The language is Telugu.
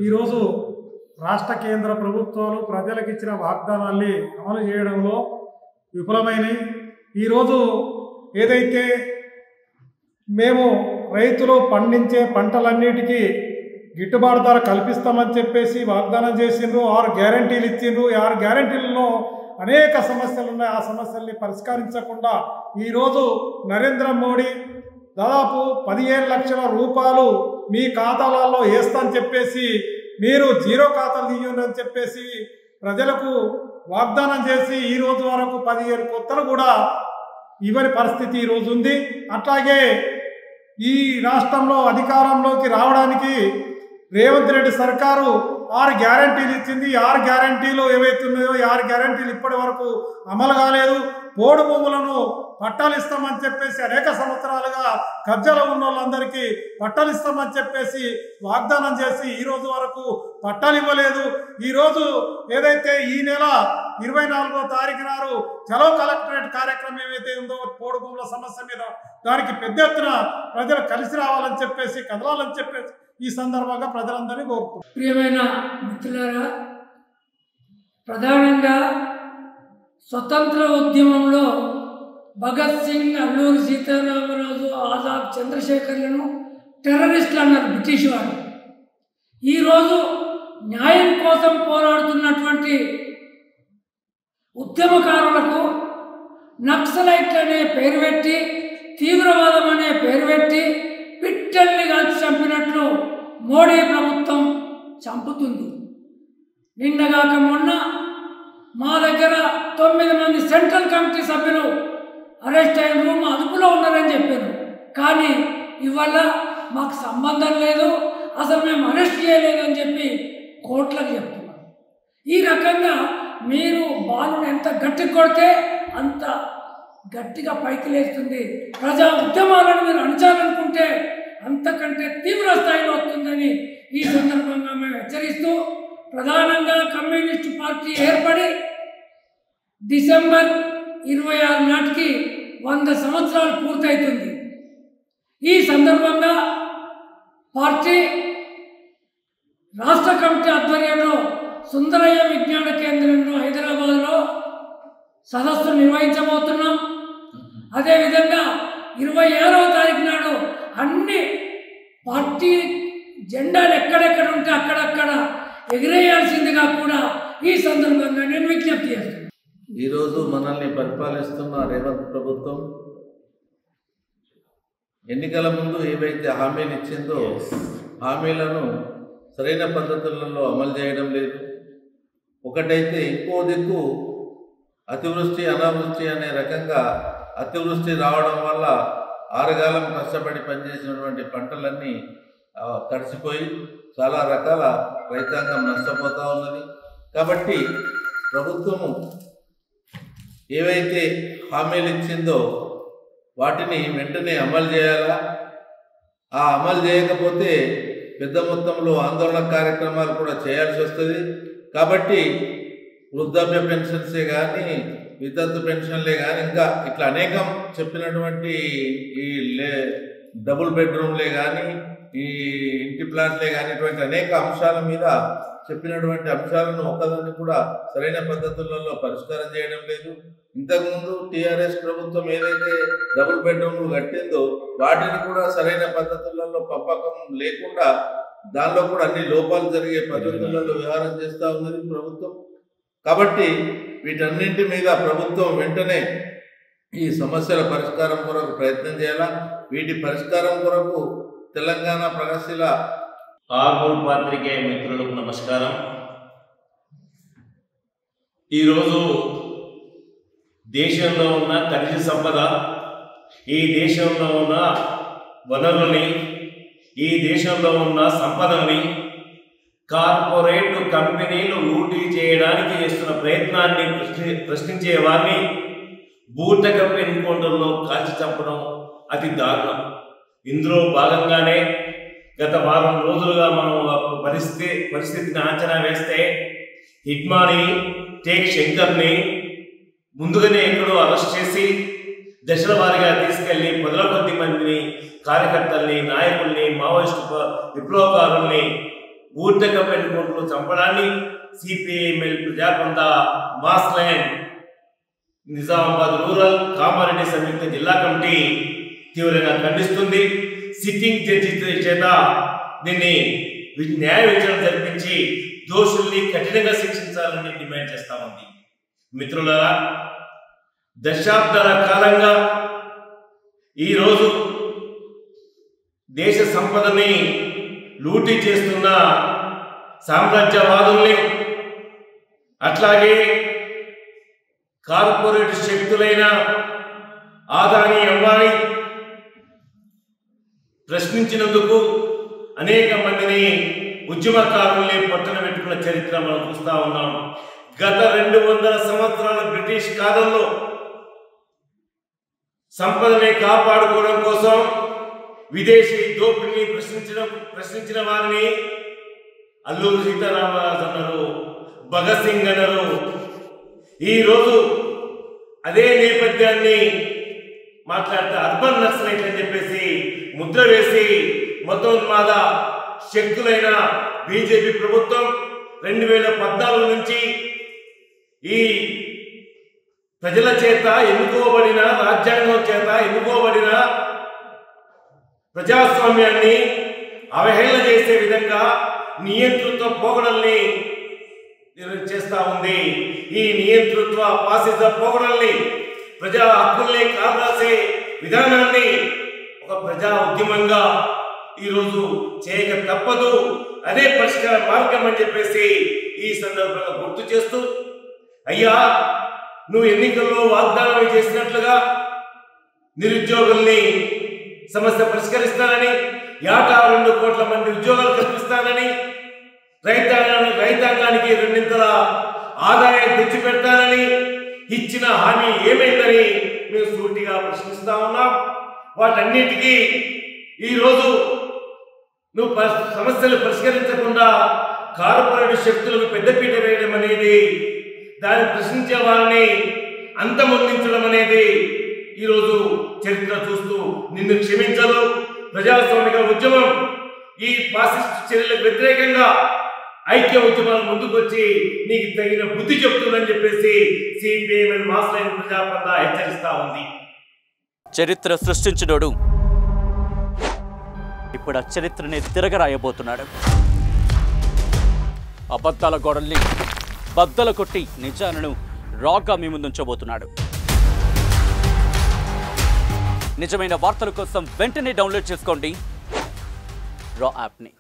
ఈరోజు రాష్ట్ర కేంద్ర ప్రభుత్వాలు ప్రజలకు ఇచ్చిన వాగ్దానాల్ని అమలు చేయడంలో విఫలమైనవి. ఈరోజు ఏదైతే మేము రైతులు పండించే పంటలన్నిటికీ గిట్టుబాటు ధర కల్పిస్తామని చెప్పేసి వాగ్దానం చేసిండ్రు, 6 గ్యారంటీలు ఇచ్చిండ్రు. 6 గ్యారంటీలలో అనేక సమస్యలు ఉన్నాయి. ఆ సమస్యల్ని పరిష్కరించకుండా ఈరోజు నరేంద్ర మోడీ దాదాపు 15 లక్షల రూపాయలు మీ ఖాతాలలో వేస్తామని చెప్పేసి మీరు జీరో ఖాతాలు తీయండి అని చెప్పేసి ప్రజలకు వాగ్దానం చేసి ఈ రోజు వరకు 15 కొత్తలు కూడా ఇవ్వని పరిస్థితి ఈరోజు ఉంది. అట్లాగే ఈ రాష్ట్రంలో అధికారంలోకి రావడానికి రేవంత్ రెడ్డి సర్కారు 6 గ్యారంటీలు ఇచ్చింది. 6 గ్యారంటీలు ఏవైతే ఉన్నాయో 6 గ్యారంటీలు ఇప్పటి వరకు అమలు కాలేదు. పోడు భూములను పట్టాలు ఇస్తామని చెప్పేసి అనేక సంవత్సరాలుగా కబ్జాలో ఉన్న వాళ్ళందరికీ పట్టాలు ఇస్తామని చెప్పేసి వాగ్దానం చేసి ఈ రోజు వరకు పట్టాలు ఇవ్వలేదు. ఈరోజు ఏదైతే ఈ నెల 24వ తారీఖు నాడు చలో కలెక్టరేట్ కార్యక్రమం ఏవైతే ఉందో పోడు భూముల సమస్య మీద దానికి పెద్ద ఎత్తున ప్రజలు కలిసి రావాలని చెప్పేసి కదలాలని చెప్పేసి ఈ సందర్భంగా ప్రజలందరినీ కోరుకుంటున్నారు. ప్రియమైన మిత్రులారా, ప్రధానంగా స్వతంత్ర ఉద్యమంలో భగత్ సింగ్, అల్లూరి సీతారామరాజు, ఆజాద్, చంద్రశేఖర్లను టెర్రరిస్టులు అన్నారు బ్రిటిష్ వారు. ఈరోజు న్యాయం కోసం పోరాడుతున్నటువంటి ఉద్యమకారులకు నక్సలైట్ అనే పేరు పెట్టి, తీవ్రవాదం అనే పేరు పెట్టి పిట్టల్ని కాల్చి చంపినట్లు మోడీ ప్రభుత్వం చంపుతుంది. నిన్నగాక మొన్న మా దగ్గర 9 మంది సెంట్రల్ కమిటీ సభ్యులు అరెస్ట్ అయిన మా అదుపులో ఉన్నారని చెప్పారు. కానీ ఇవాళ మాకు సంబంధం లేదు, అసలు మేము అరెస్ట్ చేయలేదు అని చెప్పి కోర్టులకు చెప్తున్నారు. ఈ రకంగా మీరు బాలుని ఎంత గట్టి కొడితే అంత గట్టిగా పైకి లేస్తుంది. ప్రజా ఉద్యమాలను మీరు అణచాలనుకుంటే అంతకంటే తీవ్ర స్థాయిలో వస్తుందని ఈ సందర్భంగా మేము హెచ్చరిస్తూ, ప్రధానంగా కమ్యూనిస్టు పార్టీ ఏర్పడి డిసెంబర్ 26 నాటికి 100 సంవత్సరాలు పూర్తవుతుంది. ఈ సందర్భంగా పార్టీ రాష్ట్ర కమిటీ ఆధ్వర్యంలో సుందరయ్య విజ్ఞాన కేంద్రంలో హైదరాబాద్లో సదస్సు నిర్వహించబోతున్నాం. అదేవిధంగా 26వ తారీఖు నాడు అన్ని పార్టీ జెండాలు ఎక్కడెక్కడ ఉంటే అక్కడక్కడ ఎగిరేయాల్సిందిగా కూడా ఈ సందర్భంగా నేను విజ్ఞప్తి చేస్తున్నాను. ఈరోజు మనల్ని పరిపాలిస్తున్న రేవంత్ ప్రభుత్వం ఎన్నికల ముందు ఏవైతే హామీలు ఇచ్చిందో హామీలను సరైన పద్ధతులలో అమలు చేయడం లేదు. ఒకటైతే ఇంకో దిక్కు అతివృష్టి అనావృష్టి అనే రకంగా అతివృష్టి రావడం వల్ల ఆరుగాలం కష్టపడి పనిచేసినటువంటి పంటలన్నీ తడిసిపోయి చాలా రకాల రైతాంగం నష్టపోతూ ఉన్నది. కాబట్టి ప్రభుత్వము ఏవైతే హామీలు ఇచ్చిందో వాటిని వెంటనే అమలు చేయాలా. ఆ అమలు చేయకపోతే పెద్ద మొత్తంలో ఆందోళన కార్యక్రమాలు కూడా చేయాల్సి వస్తుంది. కాబట్టి వృద్ధాప్య పెన్షన్సే కానీ, వితంతు పెన్షన్లే కానీ, ఇంకా ఇట్లా అనేకం చెప్పినటువంటి ఈ డబుల్ బెడ్రూమ్లే కానీ, ఈ ఇంటి ప్లాట్లే కానీ, ఇటువంటి అనేక అంశాల మీద చెప్పినటువంటి అంశాలను ఒక్కదాన్ని కూడా సరైన పద్ధతులలో పరిష్కారం చేయడం లేదు. ఇంతకుముందు టీఆర్ఎస్ ప్రభుత్వం ఏదైతే డబుల్ బెడ్రూమ్లు కట్టిందో వాటిని కూడా సరైన పద్ధతులలో పంపకం లేకుండా దానిలో కూడా అన్ని లోపాలు జరిగే పద్ధతులలో వ్యవహారం చేస్తూ ఉన్నది ప్రభుత్వం. కాబట్టి వీటన్నింటి మీద ప్రభుత్వం వెంటనే ఈ సమస్యల పరిష్కారం కొరకు ప్రయత్నం చేయాలా. వీటి పరిష్కారం కొరకు తెలంగాణ ప్రగతిశీల ఆర్మూర్ పాత్రికేయ మిత్రులకు నమస్కారం. ఈరోజు దేశంలో ఉన్న ఖనిజ సంపద, ఈ దేశంలో ఉన్న వనరులని, ఈ దేశంలో ఉన్న సంపదని కార్పొరేట్ కంపెనీలు లూటీ చేయడానికి చేస్తున్న ప్రయత్నాన్ని ప్రశ్నించే వారిని బూటకపు ఎన్కౌంటర్లో కాల్చి చంపడం అతి దారుణం. ఇందులో భాగంగానే గత వారం రోజులుగా మనం పరిస్థితిని అంచనా వేస్తే హిట్మాని టేక్ శంకర్ని ముందుగానే ఎక్కడో అరెస్ట్ చేసి దశల వారీగా తీసుకెళ్లి 10ల కొద్ది మందిని, కార్యకర్తల్ని, నాయకుల్ని, మావోయిస్టు విప్లవకారుల్ని ఊర్ధకప్ ఎన్కౌంటర్లో చంపడాన్ని CPI ML Prajapantha mass line Nizamabad rural Kamareddy సంయుక్త జిల్లా కమిటీ తీవ్రంగా ఖండిస్తుంది. సిట్టింగ్ జడ్జి చేత దీన్ని న్యాయ విచారణ జరిపించి దోషుల్ని కఠినంగా శిక్షించాలని డిమాండ్ చేస్తా ఉంది. మిత్రులారా, దశాబ్దాల కాలంగా ఈరోజు దేశ సంపదని లూటీ చేస్తున్న సామ్రాజ్యవాదుల్ని, అట్లాగే కార్పొరేట్ శక్తులైన ఆదాని అంబానీ ప్రశ్నించినందుకు అనేక మందిని ఉద్యమకారుల్ని పట్టణ పెట్టుకున్న చరిత్ర మనం చూస్తా ఉన్నాం. గత 200 సంవత్సరాల బ్రిటిష్ కాలంలో సంపదని కాపాడుకోవడం కోసం విదేశీ దోపిడీని ప్రశ్నించిన వారిని అల్లూరి సీతారామరాజు అన్నారు, భగత్ సింగ్ అన్నారు. ఈరోజు అదే నేపథ్యాన్ని మాట్లాడితే అర్బన్ నక్సలైట్ అని చెప్పేసి ముద్ర వేసి మతోన్మాద శక్తులైన బీజేపీ ప్రభుత్వం 2014 నుంచి ఈ ప్రజల చేత ఎన్నుకోబడిన, రాజ్యాంగం చేత ఎన్నుకోబడిన ప్రజాస్వామ్యాన్ని అవహేళన చేసే విధంగా నియంతృత్వ పోకడల్ని చేస్తా ఉంది. ఈ నియంతృత్వ ఫాసిజ పోకడల్ని, ప్రజా హక్కుల్ని కాపాడే విధానాన్ని ఒక ప్రజా ఉద్యమంగా ఈరోజు చేయక తప్పదు. అదే పరిష్కార మార్గం అని చెప్పేసి ఈ సందర్భంగా గుర్తు చేస్తూ, అయ్యా నువ్వు ఎన్నికల్లో వాగ్దానం చేసినట్లుగా నిరుద్యోగుల్ని సమస్య పరిష్కరిస్తానని, ఏటా 2 కోట్ల మంది ఉద్యోగాలు కల్పిస్తానని, రైతాంగానికి 2 ఆదాయం తెచ్చిపెడతానని ఇచ్చిన హామీ ఏమైందని మేము సూటిగా ప్రశ్నిస్తా ఉన్నాం. వాటన్నిటికీ ఈరోజు నువ్వు సమస్యలు పరిష్కరించకుండా కార్పొరేట్ శక్తులకు పెద్దపీట వేయడం అనేది, దాన్ని ప్రశ్నించే వారిని అంతమొందించడం అనేది ఈరోజు చరిత్ర చూస్తూ నిన్ను క్షమించదు. ప్రజాస్వామిక ఉద్యమం ఈ ఫాసిస్ట్ చర్యలకు వ్యతిరేకంగా ఐక్య ఉద్యమాలు ముందుకొచ్చి నీకు తగిన బుద్ధి చెప్తుందని చెప్పేసి సిపిఐఎంఎల్ మాస్ లైన్ ప్రజాపంత హెచ్చరిస్తా ఉంది. చరిత్ర సృష్టించినోడు ఇప్పుడు ఆ చరిత్రని తిరగరాయబోతున్నాడు. అబద్ధాల గోడల్ని బద్దలు కొట్టి నిజాలను రాగా మీ ముందుంచబోతున్నాడు. నిజమైన వార్తల కోసం వెంటనే డౌన్లోడ్ చేసుకోండి రా యాప్ని.